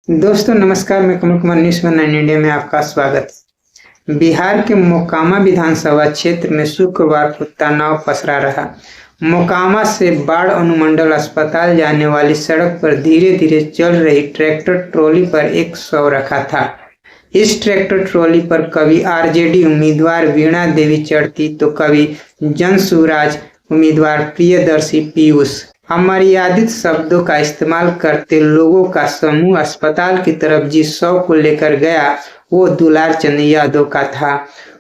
दोस्तों नमस्कार, मैं कमल कुमार न्यूज़ में 9 इंडिया में आपका स्वागत है। बिहार के मोकामा विधानसभा क्षेत्र में शुक्रवार को तनाव पसरा रहा। मोकामा से बाढ़ अनुमंडल अस्पताल जाने वाली सड़क पर धीरे धीरे चल रही ट्रैक्टर ट्रॉली पर एक शव रखा था। इस ट्रैक्टर ट्रॉली पर कभी आरजेडी उम्मीदवार वीणा देवी चढ़ती तो कभी जनसुराज उम्मीदवार प्रियदर्शी पीयूष। अमर्यादित शब्दों का इस्तेमाल करते लोगों का समूह अस्पताल की तरफ जिस शव को लेकर गया वो दुलार चंद यादव का था।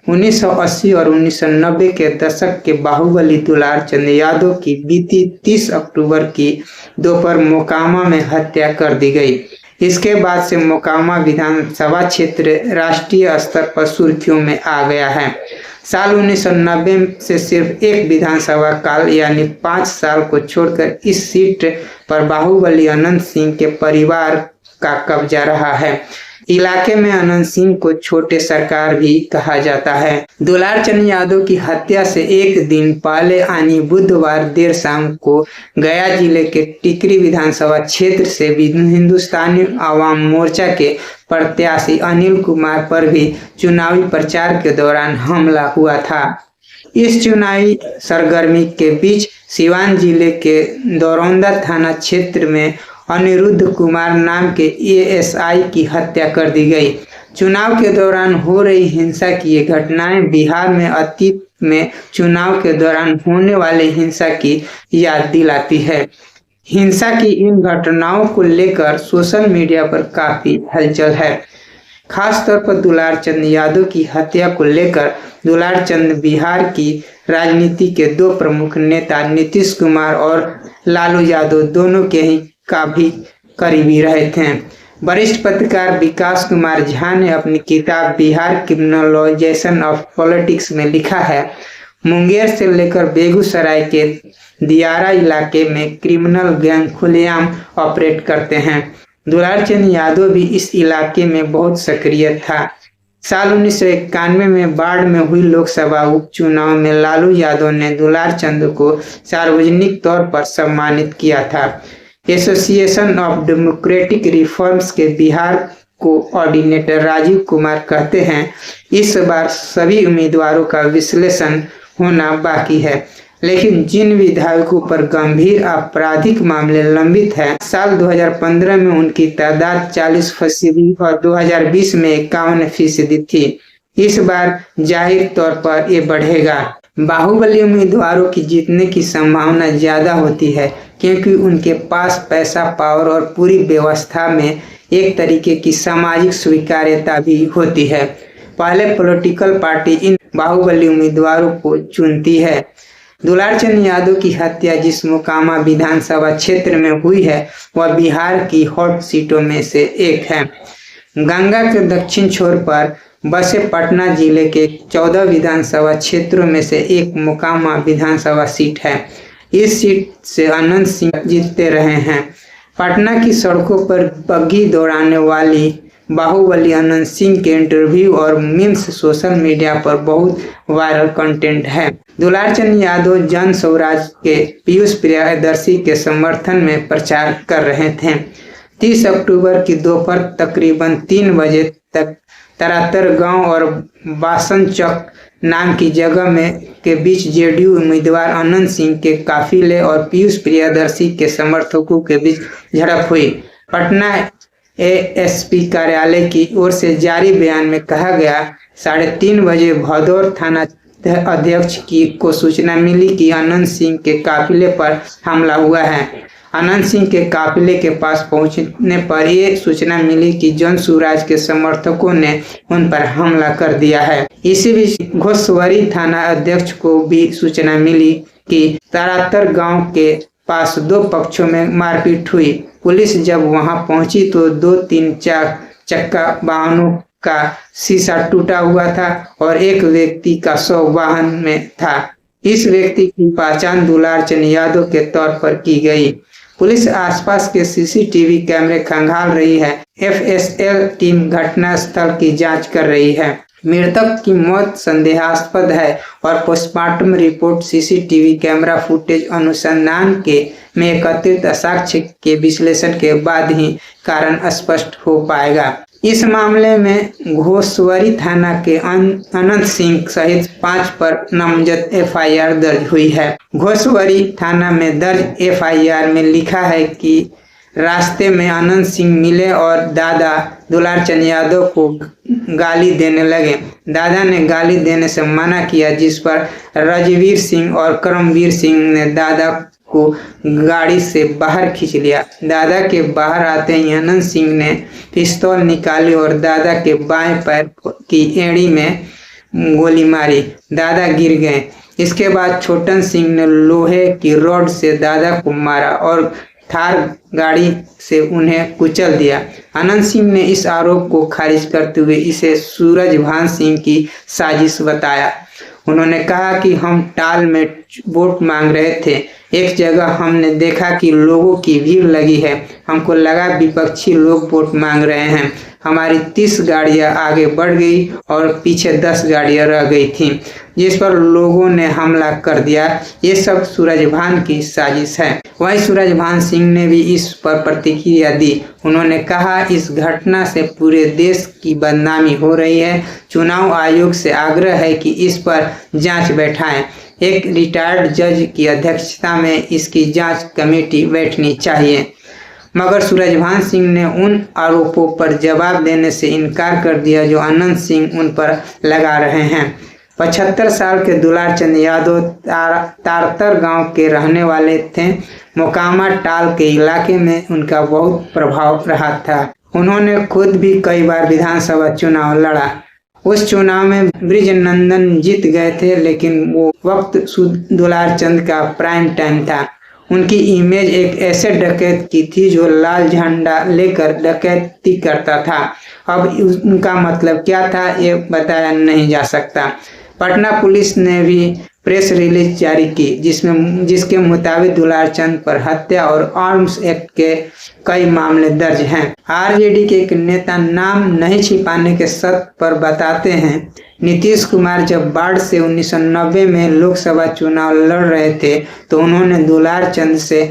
1980 और 1990 के दशक के बाहुबली दुलार चंद यादव की बीती 30 अक्टूबर की दोपहर मोकामा में हत्या कर दी गई। इसके बाद से मोकामा विधानसभा क्षेत्र राष्ट्रीय स्तर पर सुर्खियों में आ गया है। साल 1990 से सिर्फ एक विधानसभा काल यानी 5 साल को छोड़कर इस सीट पर बाहुबली अनंत सिंह के परिवार का कब्जा रहा है। इलाके में अनंत सिंह को छोटे सरकार भी कहा जाता है। दुलार चंद यादव की हत्या से एक दिन पहले यानी बुधवार देर शाम को गया जिले के टिकरी विधानसभा क्षेत्र से हिंदुस्तानी आवाम मोर्चा के प्रत्याशी अनिल कुमार पर भी चुनावी प्रचार के दौरान हमला हुआ था। इस चुनावी सरगर्मी के बीच सिवान जिले के दौरौंदा थाना क्षेत्र में अनिरुद्ध कुमार नाम के एएसआई की हत्या कर दी गई। चुनाव के दौरान हो रही हिंसा की ये घटनाएं बिहार में अतीत में चुनाव के दौरान होने वाले हिंसा की याद दिलाती है। हिंसा की इन घटनाओं को लेकर सोशल मीडिया पर काफी हलचल है। खास तौर पर दुलार चंद यादव की हत्या को लेकर दुलार चंद बिहार की राजनीति के दो प्रमुख नेता नीतीश कुमार और लालू यादव दोनों के ही काफी करीबी रहे थे। वरिष्ठ पत्रकार विकास कुमार झा ने अपनी किताब बिहार क्रिमिनलाइजेशन ऑफ पॉलिटिक्स में लिखा है, मुंगेर से लेकर बेगूसराय के दियारा इलाके में क्रिमिनल गैंग खुलेआम ऑपरेट करते हैं। दुलार चंद यादव भी इस इलाके में बहुत सक्रिय था। साल 1991 में बाढ़ में हुई लोकसभा उपचुनाव में लालू यादव ने दुलार चंद को सार्वजनिक तौर पर सम्मानित किया था। एसोसिएशन ऑफ डेमोक्रेटिक रिफॉर्म्स के बिहार कोऑर्डिनेटर राजीव कुमार कहते हैं, इस बार सभी उम्मीदवारों का विश्लेषण होना बाकी है, लेकिन जिन विधायकों पर गंभीर आपराधिक मामले लंबित हैं, साल 2015 में उनकी तादाद 40% और 2020 में 51% थी। इस बार जाहिर तौर पर ये बढ़ेगा। बाहुबली उम्मीदवारों की जीतने की संभावना ज्यादा होती है क्योंकि उनके पास पैसा, पावर और पूरी व्यवस्था में एक तरीके की सामाजिक स्वीकार्यता भी होती है। पहले पॉलिटिकल पार्टी इन बाहुबली उम्मीदवारों को चुनती है। दुलार चंद यादव की हत्या जिस मोकामा विधानसभा क्षेत्र में हुई है वह बिहार की हॉट सीटों में से एक है। गंगा के दक्षिण छोर पर बसे पटना जिले के 14 विधानसभा क्षेत्रों में से एक मोकामा विधानसभा सीट है। इस सीट से अनंत सिंह जीतते रहे हैं। पटना की सड़कों पर बग्घी दौड़ाने वाली बाहुबली अनंत सिंह के इंटरव्यू और मीम्स सोशल मीडिया पर बहुत वायरल कंटेंट है। दुलार चंद यादव जन स्वराज के पीयूष प्रियदर्शी के समर्थन में प्रचार कर रहे थे। 30 अक्टूबर की दोपहर तकरीबन 3 बजे तक तरातर गांव और बासन चौक नाम की जगह में के बीच जेडीयू उम्मीदवार अनंत सिंह के काफिले और पीयूष प्रियदर्शी के समर्थकों के बीच झड़प हुई। पटना एएसपी कार्यालय की ओर से जारी बयान में कहा गया, 3:30 बजे भदौर थाना अध्यक्ष को सूचना मिली कि अनंत सिंह के काफिले पर हमला हुआ है। अनंत सिंह के काफिले के पास पहुंचने पर यह सूचना मिली कि जनसुराज के समर्थकों ने उन पर हमला कर दिया है। इसी बीच घोसवरी थाना अध्यक्ष को भी सूचना मिली कि तरातर गांव के पास 2 पक्षों में मारपीट हुई। पुलिस जब वहां पहुंची तो 2-3 चक्का वाहनों का शीशा टूटा हुआ था और एक व्यक्ति का शव वाहन में था। इस व्यक्ति की पहचान दुलार चंद यादव के तौर पर की गई। पुलिस आसपास के सीसीटीवी कैमरे खंगाल रही है। एफएसएल टीम घटना स्थल की जांच कर रही है। मृतक की मौत संदेहास्पद है और postmortem report, CCTV camera footage अनुसंधान में एकत्रित साक्ष्य के विश्लेषण के बाद ही कारण स्पष्ट हो पाएगा। इस मामले में घोसवरी थाना के अनंत सिंह सहित 5 पर नामजद एफआईआर दर्ज हुई है। घोसवरी थाना में दर्ज एफआईआर में लिखा है कि रास्ते में अनंत सिंह मिले और दादा दुलारचंद यादव को गाली देने लगे। दादा ने गाली देने से मना किया, जिस पर रजवीर सिंह और करमवीर सिंह ने दादा को गाड़ी से बाहर खींच लिया। दादा के बाहर आते ही अनंत सिंह ने पिस्तौल निकाली और दादा के बाएं पैर की एड़ी में गोली मारी। दादा गिर गए। इसके बाद छोटन सिंह ने लोहे की रॉड से दादा को मारा और थार गाड़ी से उन्हें कुचल दिया। अनंत सिंह ने इस आरोप को खारिज करते हुए इसे सूरजभान सिंह की साजिश बताया। उन्होंने कहा कि हम टाल में वोट मांग रहे थे। एक जगह हमने देखा कि लोगों की भीड़ लगी है। हमको लगा विपक्षी लोग वोट मांग रहे हैं। हमारी 30 गाड़ियां आगे बढ़ गई और पीछे 10 गाड़ियां रह गई थीं, जिस पर लोगों ने हमला कर दिया। ये सब सूरजभान की साजिश है। वहीं सूरजभान सिंह ने भी इस पर प्रतिक्रिया दी। उन्होंने कहा, इस घटना से पूरे देश की बदनामी हो रही है। चुनाव आयोग से आग्रह है कि इस पर जांच बैठाएं। एक रिटायर्ड जज की अध्यक्षता में इसकी जांच कमेटी बैठनी चाहिए। मगर सूरजभान सिंह ने उन आरोपों पर जवाब देने से इनकार कर दिया जो अनंत सिंह उन पर लगा रहे हैं। 75 साल के दुलारचंद यादव तारतर गांव के रहने वाले थे। मोकामा टाल के इलाके में उनका बहुत प्रभाव रहा था। उन्होंने खुद भी कई बार विधानसभा चुनाव लड़ा। उस चुनाव में ब्रिजनंदन जीत गए थे, लेकिन वो वक्त दुलारचंद का प्राइम टाइम था। उनकी इमेज एक ऐसे डकैत की थी जो लाल झंडा लेकर डकैती करता था। अब उनका मतलब क्या था ये बताया नहीं जा सकता। पटना पुलिस ने भी प्रेस रिलीज जारी की जिसके मुताबिक दुलारचंद पर हत्या और आर्म्स एक्ट के कई मामले दर्ज हैं। आरजेडी के एक नेता नाम नहीं छिपाने के शर्त पर बताते हैं, नीतीश कुमार जब बाढ़ से 1990 में लोकसभा चुनाव लड़ रहे थे तो उन्होंने दुलारचंद से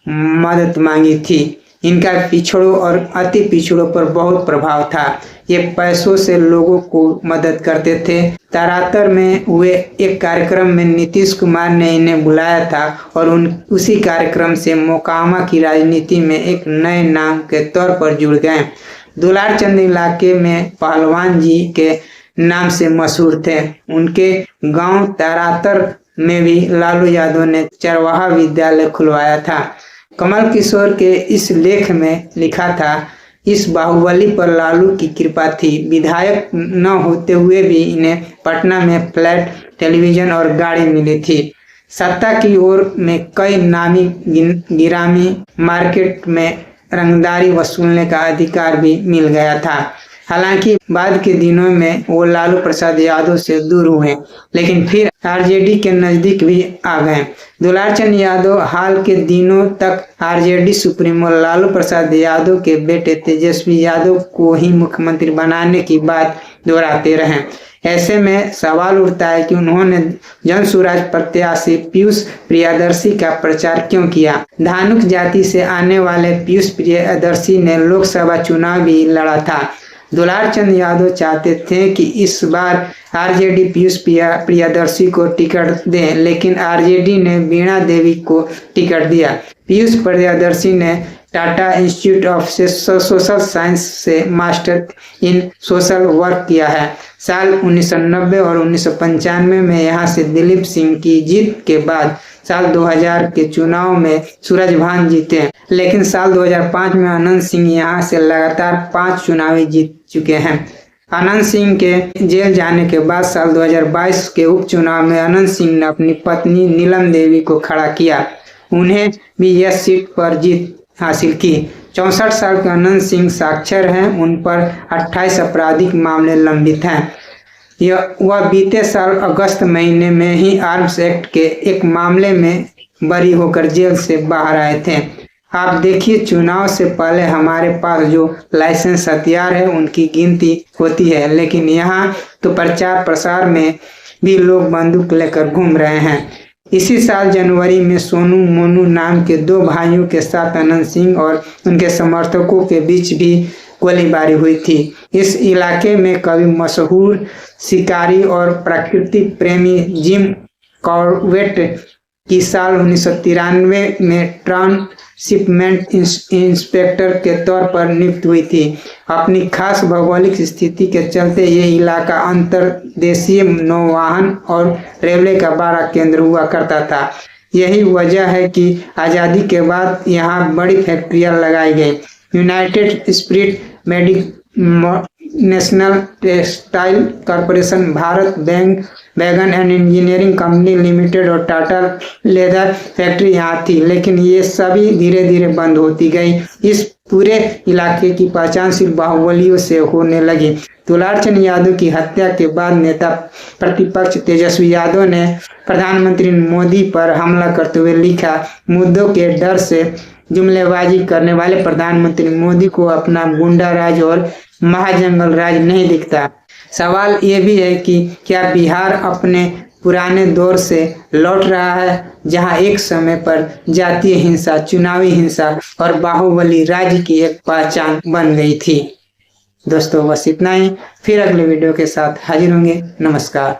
मदद मांगी थी। इनका पिछड़ों और अति पिछड़ों पर बहुत प्रभाव था। ये पैसों से लोगों को मदद करते थे। तारातर में हुए एक कार्यक्रम में नीतीश कुमार ने इन्हें बुलाया था और उसी कार्यक्रम से मोकामा की राजनीति में एक नए नाम के तौर पर जुड़ गए। दुलारचंद इलाके में पहलवान जी के नाम से मशहूर थे। उनके गांव तारातर में भी लालू यादव ने चरवाहा विद्यालय खुलवाया था। कमल किशोर के इस लेख में लिखा था, इस बाहुबली पर लालू की कृपा थी। विधायक न होते हुए भी इन्हें पटना में फ्लैट, टेलीविजन और गाड़ी मिली थी। सत्ता की ओर में कई नामी गिरामी मार्केट में रंगदारी वसूलने का अधिकार भी मिल गया था। हालांकि बाद के दिनों में वो लालू प्रसाद यादव से दूर हुए, लेकिन फिर आरजेडी के नजदीक भी आ गए। दुलारचंद यादव हाल के दिनों तक आरजेडी सुप्रीमो लालू प्रसाद यादव के बेटे तेजस्वी यादव को ही मुख्यमंत्री बनाने की बात दोहराते रहे। ऐसे में सवाल उठता है कि उन्होंने जनसुराज प्रत्याशी पीयूष प्रियदर्शी का प्रचार क्यों किया। धानुक जाति से आने वाले पीयूष प्रियदर्शी ने लोकसभा चुनाव भी लड़ा था। दुलारचंद यादव चाहते थे कि इस बार आरजेडी पीयूष प्रियदर्शी को टिकट दे, लेकिन आरजेडी ने वीणा देवी को टिकट दिया। पीयूष प्रियदर्शी ने Tata institute of social science से मास्टर इन सोशल वर्क किया है। साल 1990 और 1995 में यहाँ से दिलीप सिंह की जीत के बाद साल 2000 के चुनाव में सूरजभान जीते, लेकिन साल 2005 में अनंत सिंह यहाँ से लगातार 5 चुनाव जीत चुके हैं। अनंत सिंह के जेल जाने के बाद साल 2022 के उपचुनाव में अनंत सिंह ने अपनी पत्नी नीलम देवी को खड़ा किया। उन्हें भी यह सीट पर जीत हासिल की। 64 साल के अनंत सिंह साक्षर हैं। उन पर 28 आपराधिक मामले लंबित हैं। वह बीते साल अगस्त महीने में ही आर्म्स एक्ट के एक मामले में बरी होकर जेल से बाहर आए थे। आप देखिए, चुनाव से पहले हमारे पास जो लाइसेंस हथियार है उनकी गिनती होती है, लेकिन यहाँ तो प्रचार प्रसार में भी लोग बंदूक लेकर घूम रहे हैं। इसी साल जनवरी में सोनू मोनू नाम के दो भाइयों के साथ अनंत सिंह और उनके समर्थकों के बीच भी गोलीबारी हुई थी। इस इलाके में कभी मशहूर शिकारी और प्रकृति प्रेमी जिम कॉर्बेट की साल 1993 में ट्रांसशिपमेंट इंस्पेक्टर के तौर पर नियुक्त हुई थी। अपनी खास भौगोलिक स्थिति के चलते ये इलाका अंतर्देशीय नौवाहन और रेलवे का बड़ा केंद्र हुआ करता था। यही वजह है कि आज़ादी के बाद यहाँ बड़ी फैक्ट्रियाँ लगाई गई। United spirit national textile corporation, Bharat bank wagon and engineering company limited और टाटा लेदर फैक्ट्री यहाँ थी, लेकिन ये सभी धीरे धीरे बंद होती गई। इस पूरे इलाके की पहचान सिर्फ बाहुबलियों से होने लगी। दुलारचंद यादव की हत्या के बाद नेता प्रतिपक्ष तेजस्वी यादव ने प्रधानमंत्री मोदी पर हमला करते हुए लिखा, मुद्दों के डर से जुमलेबाजी करने वाले प्रधानमंत्री मोदी को अपना गुंडा राज और महाजंगल राज नहीं दिखता। सवाल ये भी है कि क्या बिहार अपने पुराने दौर से लौट रहा है, जहां एक समय पर जातीय हिंसा, चुनावी हिंसा और बाहुबली राज्य की एक पहचान बन गई थी। दोस्तों बस इतना ही, फिर अगले वीडियो के साथ हाजिर होंगे। नमस्कार।